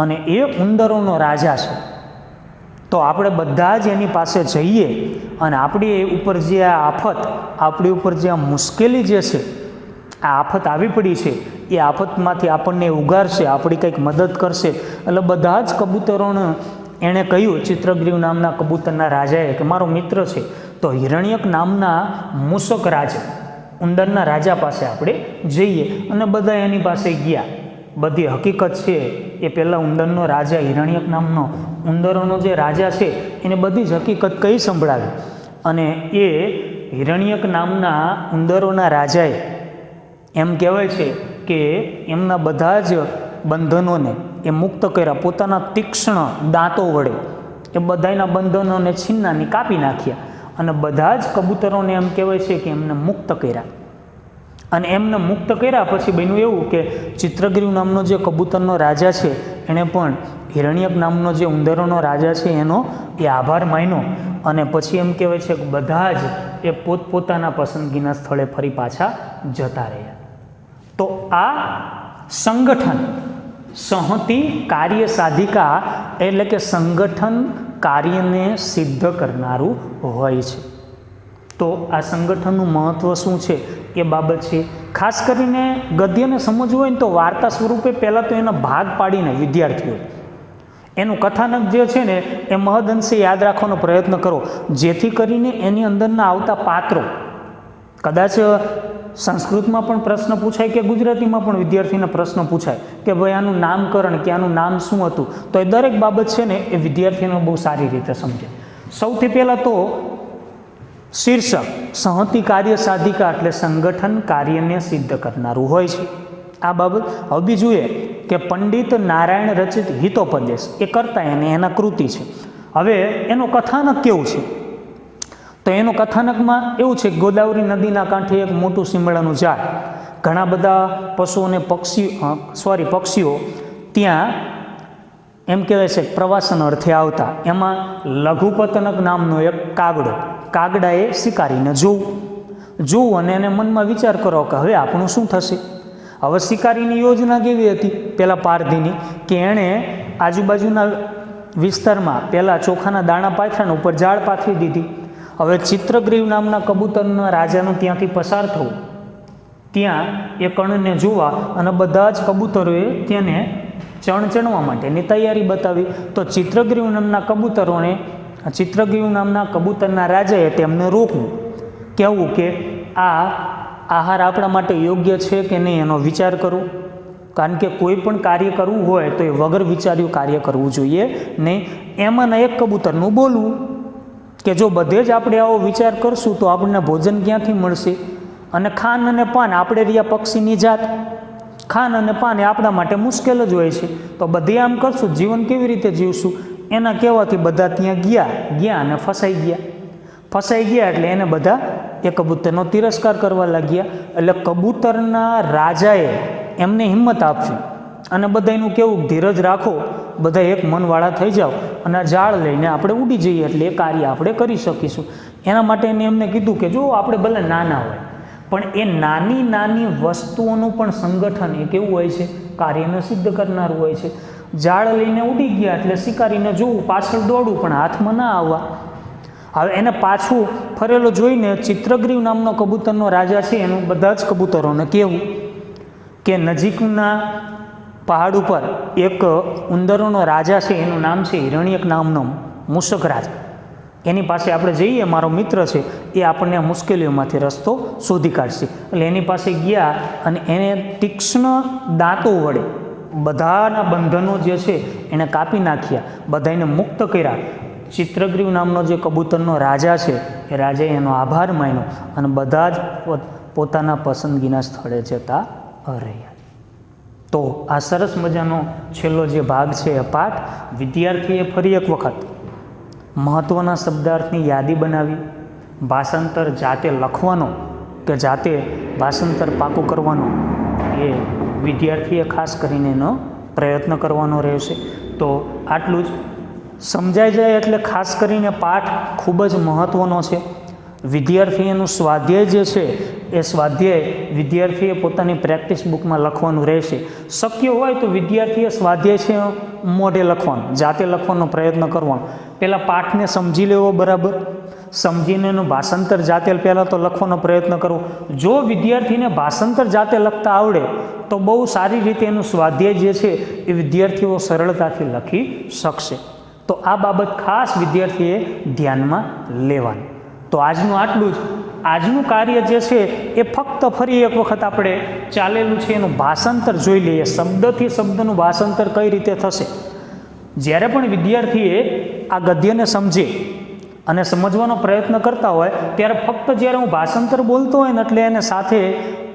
અને એ ઉંદરોનો રાજા છે. તો આપણે બધા જ એની પાસે જઈએ અને આપણી ઉપર જે આ આફત, આપણી ઉપર જે આ મુશ્કેલી જે છે, આ આફત આવી પડી છે, એ આફતમાંથી આપણને ઉગારશે, આપણી કંઈક મદદ કરશે. એટલે બધા જ કબૂતરોને એણે કહ્યું, ચિત્રગ્રીવ નામના કબૂતરના રાજાએ કે મારો મિત્ર છે. તો હિરણ્યક નામના મૂષક રાજા, ઉંદરના રાજા પાસે આપણે જઈએ અને બધા એની પાસે ગયા. બધી હકીકત છે એ પહેલાં ઉંદરનો રાજા, હિરણ્યક નામનો ઉંદરોનો જે રાજા છે એને બધી જ હકીકત કહી સંભળાવી. અને એ હિરણ્યક નામના ઉંદરોના રાજાએ એમ કહેવાય છે કે એમના બધા જ બંધનોને એ મુક્ત કર્યા. પોતાના તીક્ષ્ણ દાંતો વડે એ બધાના બંધનોને છીન્નાની કાપી નાખ્યા અને બધા જ કબૂતરોને એમ કહેવાય છે કે એમને મુક્ત કર્યા. અને એમને મુક્ત કર્યા પછી બન્યું એવું કે ચિત્રગીર નામનો જે કબૂતરનો રાજા છે એણે પણ હિરણ્યક નામનો જે ઉંદરોનો રાજા છે એનો એ આભાર માન્યો. અને પછી એમ કહેવાય છે કે બધા જ એ પોતપોતાના પસંદગીના સ્થળે ફરી પાછા જતા રહ્યા. તો આ સંગઠન, સંહતિ કાર્ય સાધિકા એટલે કે સંગઠન કાર્યને સિદ્ધ કરનારું હોય છે. તો આ સંગઠનનું મહત્ત્વ શું છે એ બાબત છે. ખાસ કરીને ગદ્યને સમજવું હોય ને તો વાર્તા સ્વરૂપે પહેલાં તો એના ભાગ પાડીને વિદ્યાર્થીઓ એનું કથાનક જે છે ને એ મહદઅંશે યાદ રાખવાનો પ્રયત્ન કરો, જેથી કરીને એની અંદરના આવતા પાત્રો, કદાચ સંસ્કૃતમાં પણ પ્રશ્ન પૂછાય કે ગુજરાતીમાં પણ વિદ્યાર્થીને પ્રશ્ન પૂછાય કે ભાઈ આનું નામકરણ કે આનું નામ શું હતું, તો એ દરેક બાબત છે ને એ વિદ્યાર્થીને બહુ સારી રીતે સમજે. સૌથી પહેલાં તો શીર્ષક સંહતિ કાર્ય સાધિકા એટલે સંગઠન કાર્યને સિદ્ધ કરનારું હોય છે. આ બાબત હવે બીજું એ કે પંડિત નારાયણ રચિત હિતોપદેશ એ કરતા એને એના કૃતિ છે. હવે એનું કથાનક કેવું છે, તો એનું કથાનકમાં એવું છે કે ગોદાવરી નદીના કાંઠે એક મોટું સીમડાનું ઝાડ, ઘણા બધા પશુઓ અને પક્ષીઓ ત્યાં એમ કહેવાય છે પ્રવાસન અર્થે આવતા. એમાં લઘુપતનક નામનો એક કાગડાએ શિકારીને જોવું અને એને મનમાં વિચાર કરો કે હવે આપણું શું થશે. હવે શિકારીની યોજના કેવી હતી પેલા પારધીની કે એણે આજુબાજુના વિસ્તારમાં પહેલાં ચોખાના દાણા પાથરાને ઉપર ઝાડ પાથરી દીધી. હવે ચિત્રગ્રીવ નામના કબૂતરના રાજાનું ત્યાંથી પસાર થવું, ત્યાં એ કણને જોવા અને બધા જ કબૂતરોએ તેને ચણવા માટેની તૈયારી બતાવી. તો ચિત્રગ્રીવ નામના કબૂતરના રાજાએ તેમને રોકવું, કહેવું કે આ આહાર આપણા માટે યોગ્ય છે કે નહીં એનો વિચાર કરો, કારણ કે કોઈ પણ કાર્ય કરવું હોય તો એ વગર વિચાર્યું કાર્ય કરવું જોઈએ નહીં. એમાંના એક કબૂતરનું બોલવું કે જો બધે જ આપણે આવો વિચાર કરશું તો આપણને ભોજન ક્યાંથી મળશે, અને ખાન અને પાન આપણે રહ્યા પક્ષીની જાત, ખાન અને પાન એ આપણા માટે મુશ્કેલ જ હોય છે, તો બધે આમ કરશું જીવન કેવી રીતે જીવશું. એના કહેવાથી બધા ત્યાં ગયા અને ફસાઈ ગયા એટલે એને બધા એ કબૂતરનો તિરસ્કાર કરવા લાગ્યા. એટલે કબૂતરના રાજાએ એમને હિંમત આપવી અને બધાનું કેવું ધીરજ રાખો, બધા એક મનવાળા થઈ જાઓ અને ઝાડ લઈને આપણે ઉડી જઈએ એટલે એ કાર્ય આપણે કરી શકીશું. એના માટે એમને કીધું કે જો આપણે ભલે નાના હોય પણ એ નાની નાની વસ્તુઓનું પણ સંગઠન એ કેવું હોય છે, કાર્યને સિદ્ધ કરનારું હોય છે. જાળ લઈને ઉડી ગયા એટલે શિકારીને જોવું, પાછળ દોડવું પણ હાથમાં ના આવવા. હવે એને પાછું ફરેલો જોઈને ચિત્રગ્રીવ નામનો કબૂતરનો રાજા છે એનું બધા જ કબૂતરોને કહેવું કે નજીકના પહાડ ઉપર એક ઉંદરોનો રાજા છે, એનું નામ છે હિરણ્યક નામનો મૂષકરાજ. એની પાસે આપણે જઈએ, મારો મિત્ર છે, એ આપણને આ મુશ્કેલીઓમાંથી રસ્તો શોધી કાઢશે. એટલે એની પાસે ગયા અને એને તીક્ષ્ણ દાંતો વડે બધાના બંધનો જે છે એને કાપી નાખ્યા, બધાને મુક્ત કર્યા. ચિત્રગ્રીવ નામનો જે કબૂતરનો રાજા છે એ રાજાએ એનો આભાર માન્યો અને બધા જ પોતાના પસંદગીના સ્થળે જતા રહ્યા. તો આ સરસ મજાનો છેલ્લો જે ભાગ છે એ પાઠ વિદ્યાર્થીએ ફરી એક વખત મહત્ત્વના શબ્દાર્થની યાદી બનાવી, ભાષાંતર જાતે લખવાનો કે જાતે ભાષાંતર પાકું કરવાનો એ વિદ્યાર્થીએ ખાસ કરીને એનો પ્રયત્ન કરવાનો રહેશે. તો આટલું જ સમજાઈ જાય એટલે ખાસ કરીને પાઠ ખૂબ જ મહત્ત્વનો છે. વિદ્યાર્થીઓનું સ્વાધ્યાય જે છે એ સ્વાધ્યાય વિદ્યાર્થીએ પોતાની પ્રેક્ટિસ બુકમાં લખવાનું રહેશે. શક્ય હોય તો વિદ્યાર્થીએ સ્વાધ્યાય છે મોઢે લખવાનું, જાતે લખવાનો પ્રયત્ન કરવાનો. પહેલાં પાઠને સમજી લેવો બરાબર, સમજીને એનું ભાષાંતર જાતે પહેલાં તો લખવાનો પ્રયત્ન કરવો. જો વિદ્યાર્થીને ભાષાંતર જાતે લખતા આવડે તો બહુ સારી રીતે એનું સ્વાધ્યાય જે છે એ વિદ્યાર્થીઓ સરળતાથી લખી શકશે. તો આ બાબત ખાસ વિદ્યાર્થીએ ધ્યાનમાં લેવાની. તો આજનું આટલું જ. આજનું કાર્ય જે છે એ ફક્ત ફરી એક વખત આપણે ચાલેલું છે એનું ભાષાંતર જોઈ લઈએ. શબ્દથી શબ્દનું ભાષાંતર કઈ રીતે થશે. જ્યારે પણ વિદ્યાર્થીએ આ ગદ્યને સમજે અને સમજવાનો પ્રયત્ન કરતા હોય ત્યારે ફક્ત જ્યારે હું ભાષાંતર બોલતો હોય ને એટલે એને સાથે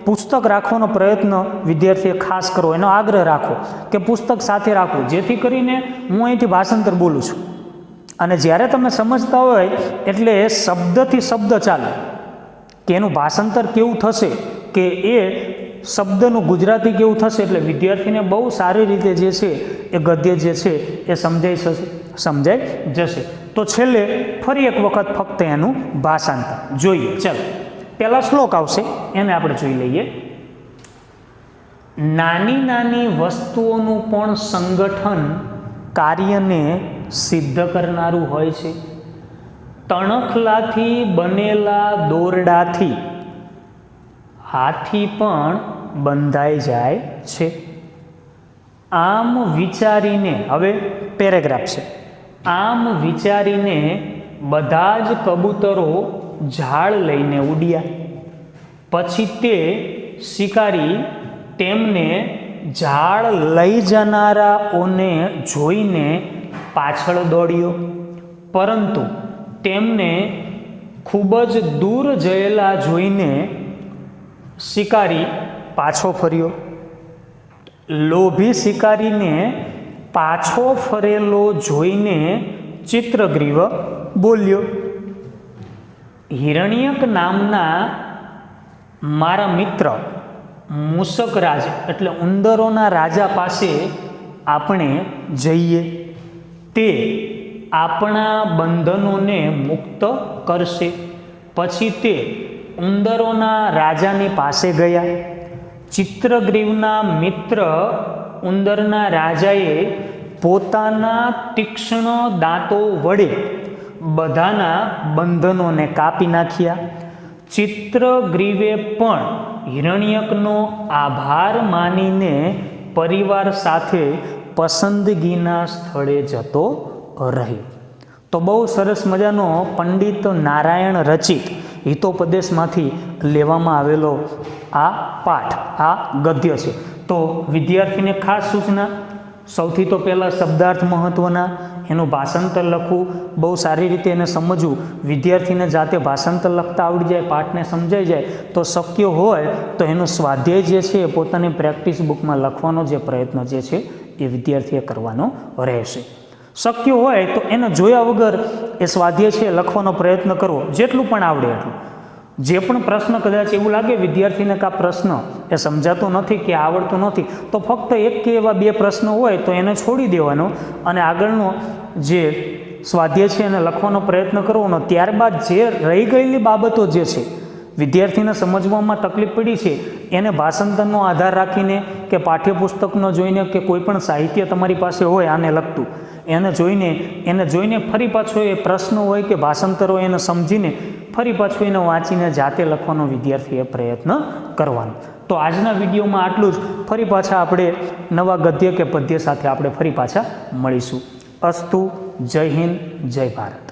પુસ્તક રાખવાનો પ્રયત્ન વિદ્યાર્થીએ ખાસ કરવો, એનો આગ્રહ રાખો કે પુસ્તક સાથે રાખવું, જેથી કરીને હું અહીંથી ભાષાંતર બોલું છું. અને જ્યારે તમે સમજતા હોય એટલે શબ્દથી શબ્દ ચાલે કે એનું ભાષાંતર કેવું થશે, કે એ શબ્દનું ગુજરાતી કેવું થશે, એટલે વિદ્યાર્થીને બહુ સારી રીતે જે છે એ ગદ્ય જે છે એ સમજાઈ જશે. તો છેલ્લે ફરી એક વખત ફક્ત એનું ભાષાંતર જોઈએ. ચાલો, પહેલાં શ્લોક આવશે એને આપણે જોઈ લઈએ. નાની નાની વસ્તુઓનું પણ સંગઠન કાર્યને સિદ્ધ કરનારું હોય છે. તણખલાથી બનેલા દોરડાથી હાથી પણ બંધાઈ જાય છે. આમ વિચારીને, હવે પેરેગ્રાફ છે, આમ વિચારીને બધા જ કબૂતરો ઝાડ લઈને ઉડ્યા. પછી તે શિકારી તેમને ઝાડ લઈ જનારાઓને જોઈને પાછળ દોડ્યો, પરંતુ તેમને ખૂબ જ દૂર જયેલા જોઈને શિકારી પાછો ફર્યો. લોભી શિકારીને પાછો ફરેલો જોઈને ચિત્રગ્રીવ બોલ્યો, હિરણ્યક નામના મારા મિત્ર મૂષકરાજ એટલે ઉંદરોના રાજા પાસે આપણે જઈએ. તે આપણા બંધનોને મુક્ત કરશે. પછી તે ઉંદરોના રાજાની પાસે ગયા. ચિત્રગ્રીવના મિત્ર ઉંદરના રાજાએ પોતાના તીક્ષ્ણ દાંતો વડે બધાના બંધનોને કાપી નાખ્યા. ચિત્રગ્રીવે પણ હિરણ્યકનો આભાર માનીને પરિવાર સાથે પસંદગીના સ્થળે જતો રહ્યો. તો બહુ સરસ મજાનો પંડિત નારાયણ રચિત હિતોપદેશમાંથી લેવામાં આવેલો આ પાઠ, આ ગદ્ય છે. તો વિદ્યાર્થીને ખાસ સૂચના, સૌથી તો પહેલાં શબ્દાર્થ મહત્ત્વના, એનું ભાષાંતર લખવું, બહુ સારી રીતે એને સમજવું. વિદ્યાર્થીને જાતે ભાષાંતર લખતા આવડી જાય, પાઠને સમજાઈ જાય તો શક્ય હોય તો એનું સ્વાધ્યાય જે છે એ પોતાની પ્રેક્ટિસ બુકમાં લખવાનો જે પ્રયત્ન જે છે એ વિદ્યાર્થીએ કરવાનો રહેશે. શક્ય હોય તો એને જોયા વગર એ સ્વાધ્યાય છે લખવાનો પ્રયત્ન કરવો, જેટલું પણ આવડે એટલું. જે પણ પ્રશ્ન કદાચ એવું લાગે વિદ્યાર્થીને કે આ પ્રશ્ન એ સમજાતો નથી કે આવડતો નથી, તો ફક્ત એક કે એવા બે પ્રશ્નો હોય તો એને છોડી દેવાનો અને આગળનો જે સ્વાધ્યાય છે એને લખવાનો પ્રયત્ન કરવાનો. ત્યારબાદ જે રહી ગયેલી બાબતો જે છે વિદ્યાર્થીને સમજવામાં તકલીફ પડી છે એને ભાષાંતરનો આધાર રાખીને કે પાઠ્યપુસ્તકનો જોઈને કે કોઈ પણ સાહિત્ય તમારી પાસે હોય આને લગતું એને જોઈને ફરી પાછો એ પ્રશ્ન હોય કે ભાષાંતર હોય એને સમજીને ફરી પાછું એને વાંચીને જાતે લખવાનો વિદ્યાર્થીએ પ્રયત્ન કરવાનો. તો આજના વિડીયોમાં આટલું જ. ફરી પાછા આપણે નવા ગદ્ય કે પદ્ય સાથે આપણે ફરી પાછા મળીશું. અસ્તુ. જય હિન્દ, જય ભારત.